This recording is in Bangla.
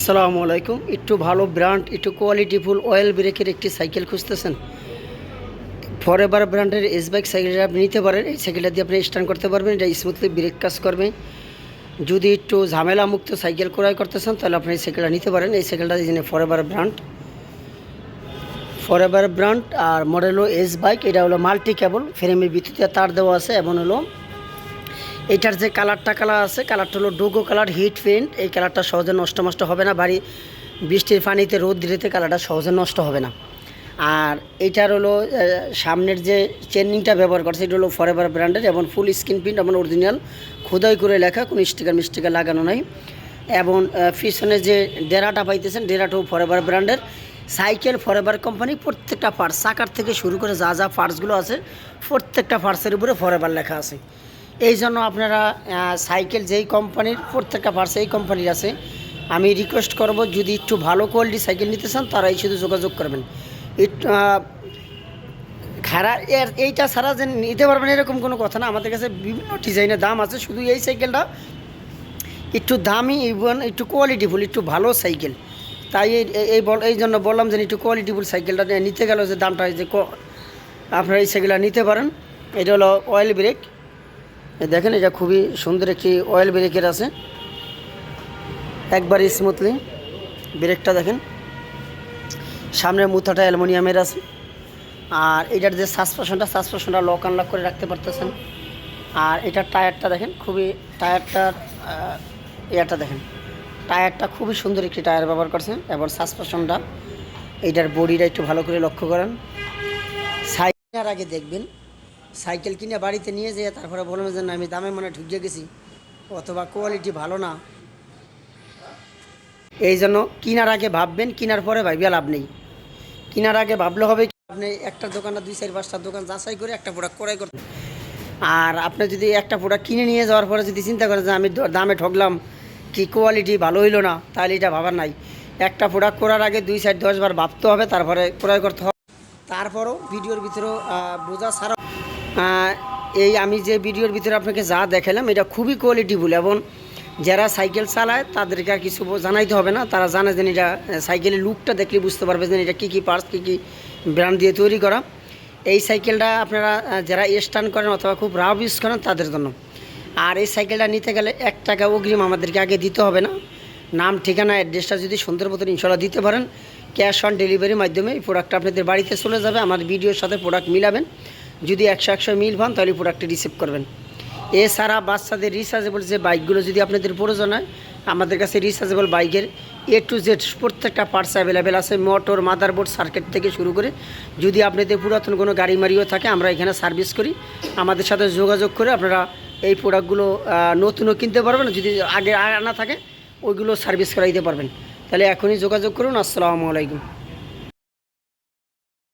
আসসালামু আলাইকুম। একটু ভালো ব্র্যান্ড, একটু কোয়ালিটিফুল অয়েল ব্রেকের একটি সাইকেল খুঁজতেছেন? ফরএভার ব্র্যান্ডের এস বাইক সাইকেলটা আপনি নিতে পারেন। এই সাইকেলটা দিয়ে আপনি স্টার্ট করতে পারবেন। এটা স্মুথলি ব্রেক কাজ করবে। যদি একটু ঝামেলা মুক্ত সাইকেল ক্রয় করতেছেন তাহলে আপনি এই সাইকেলটা নিতে পারেন। এই সাইকেলটা যিনি ফরএভার ব্র্যান্ড আর মডেল হলো এস বাইক। এটা হলো মাল্টি কেবল, ফ্রেমের ভিতরে তার দেওয়া আছে এবং হলো এইটার যে কালারটা আছে, কালারটা হলো ডোগো কালার, হিট পেন্ট। এই কালারটা সহজে নষ্ট হবে না। বৃষ্টির পানিতে, রোদ দিতে কালারটা সহজে নষ্ট হবে না। আর এইটার হলো সামনের যে চেনিংটা ব্যবহার করছে, এটা হলো ফরএভার ব্র্যান্ডের এবং ফুল স্ক্রিন প্রিন্ট এবং অরিজিনাল খোদাই করে লেখা, কোনো স্টিকার লাগানো নাই। এবং পিছনে যে ডেরাটা পাইতেছেন, ডেরাটাও ফরএভার ব্র্যান্ডের। সাইকেল ফরএভার কোম্পানি, প্রত্যেকটা পার্টস, চাকার থেকে শুরু করে যা পার্টসগুলো আছে প্রত্যেকটা পার্টসের উপরে ফরএভার লেখা আছে। এই জন্য আপনারা সাইকেল যেই কোম্পানির, প্রত্যেকটা পার্টস এই কোম্পানির আছে। আমি রিকোয়েস্ট করব, যদি একটু ভালো কোয়ালিটি সাইকেল নিতে চান তারাই শুধু যোগাযোগ করবেন। একটু খারাপ এইটা ছাড়া যে নিতে পারবেন এরকম কোনো কথা না। আমাদের কাছে বিভিন্ন ডিজাইনের দাম আছে। শুধু এই সাইকেলটা একটু দামি এবং একটু কোয়ালিটিফুল, একটু ভালো সাইকেল। তাই এই জন্য বললাম যে একটু কোয়ালিটিফুল সাইকেলটা নিতে গেল যে দামটা, যে আপনারা এই সাইকেলটা নিতে পারেন। এটা হলো অয়েল ব্রেক। দেখেন, এটা খুবই সুন্দর একটি অয়েল ব্রেকের আছে, একবার স্মুথলি ব্রেকটা দেখেন। সামনের মুথাটা অ্যালুমিনিয়ামের আছে। আর এটার যে সাসপেনশনটা লক আনলক করে রাখতে পারতেছেন। আর এটার টায়ারটা দেখেন, টায়ারটা খুবই সুন্দর একটি টায়ার ব্যবহার করছেন। এবং সাসপেনশনটা, এইটার বডিটা একটু ভালো করে লক্ষ্য করেন। সাইকেলের আগে দেখবেন, সাইকেল কিনে বাড়িতে নিয়ে যেয়ে তারপরে বলবেন যে না, আমি দামে মনে ঢুকিয়ে গেছি, অথবা কোয়ালিটি ভালো না। এই জন্য কেনার আগে ভাববেন, কেনার পরে ভাবিয়া লাভ নেই। কেনার আগে ভাবলে হবে কি, আপনি একটা দোকান না 2-4-5টা দোকান যাচাই করে একটা প্রোডাক্ট ক্রয় করতে। আর আপনি যদি একটা প্রোডাক্ট কিনে নিয়ে যাওয়ার পরে যদি চিন্তা করেন যে আমি দামে ঠকলাম, কি কোয়ালিটি ভালো হইলো না, তাহলে এটা ভাবার নাই। একটা প্রোডাক্ট করার আগে 2-4-10 বার ভাবতে হবে, তারপরে ক্রয় করতে হবে। তারপরও ভিডিওর ভিতরেও বোঝা ছাড়া, আমি যে ভিডিওর ভিতরে আপনাকে যা দেখালাম এটা খুবই কোয়ালিটিফুল। এবং যারা সাইকেল চালায় তাদেরকে আর কিছু জানাইতে হবে না। তারা জানে যে এটা সাইকেলের লুকটা দেখলে বুঝতে পারবে যে এটা কী পার্টস, কী ব্র্যান্ড দিয়ে তৈরি করা। এই সাইকেলটা আপনারা যারা স্টান্ট করেন অথবা খুব রাফ ইউজ করেন তাদের জন্য। আর এই সাইকেলটা নিতে গেলে 1 টাকা অগ্রিম আমাদেরকে আগে দিতে হবে না। নাম, ঠিকানা, অ্যাড্রেসটা যদি সুন্দর মতন ইনশাল্লাহ দিতে পারেন, ক্যাশ অন ডেলিভারির মাধ্যমে এই প্রোডাক্টটা আপনাদের বাড়িতে চলে যাবে। আমার ভিডিওর সাথে প্রোডাক্ট মিলাবেন। যদি 100 মিল পান তাহলে প্রোডাক্টটি রিসিভ করবেন। এছাড়া বাচ্চাদের রিচার্জেবল যে বাইকগুলো যদি আপনাদের প্রয়োজন হয়, আমাদের কাছে রিচার্জেবল বাইকের A to Z প্রত্যেকটা পার্টস অ্যাভেলেবেল আছে। মোটর, মাদারবোর্ড, সার্কিট থেকে শুরু করে, যদি আপনাদের পুরাতন কোনো গাড়ি মারিও থাকে, আমরা এখানে সার্ভিস করি। আমাদের সাথে যোগাযোগ করে আপনারা এই প্রোডাক্টগুলো নতুনও কিনতে পারবেন। যদি আগে আনা থাকে ওইগুলো সার্ভিস করাইতে পারবেন। তাহলে এখনই যোগাযোগ করুন। আসসালামু আলাইকুম।